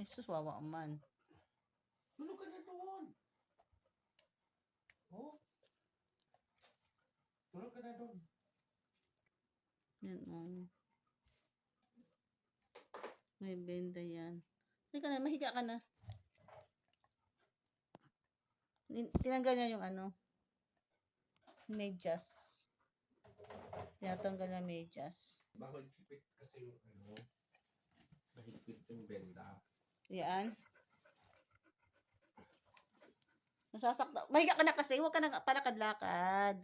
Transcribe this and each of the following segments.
Suswawa man. Tulog ka na doon. Oh. Tulog ka na doon. Yan, oh. May benda yan. Hindi ka na, mahiga ka na. Tinanggal niya yung ano, medyas. Tinatanggal na medyas. Mahigpit kasi yung ano, mahigpit yung benda. Yan. Nasasakta. Mahiga ka na kasi, huwag ka na palakad-lakad.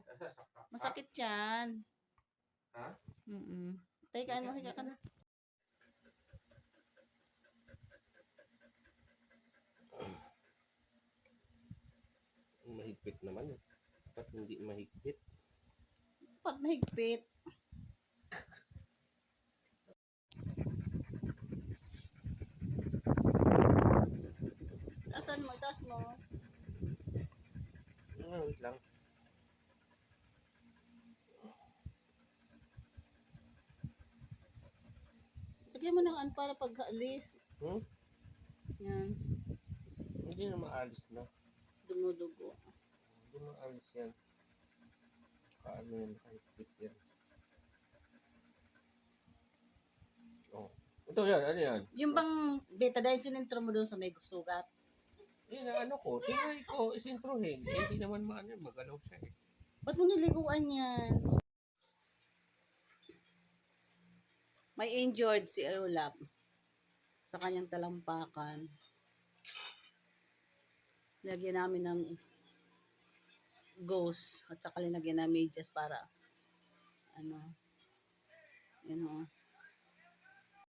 Masakit yan. Ha? Teka, mahiga ka na. Mahigpit naman. Dapat hindi mahigpit. Dapat mahigpit. Taas mo. Wait lang. Lagyan mo ng ano para pag-alis. Yan. Hindi na maalis na. Dumudugo. Hindi maalis yan. Paano yan nakahigpit yan? Oh. Ito yan, ano yan? Yung bang betadine sinintro mo doon sa may sugat? Yun ang ano ko, tinry ko isintrohin. Hindi naman magalaw siya eh. Ba't mo niliguan yan? May injured si Olap sa kanyang talampakan. Lagyan namin ng gauze at saka linagyan na medyas para ano,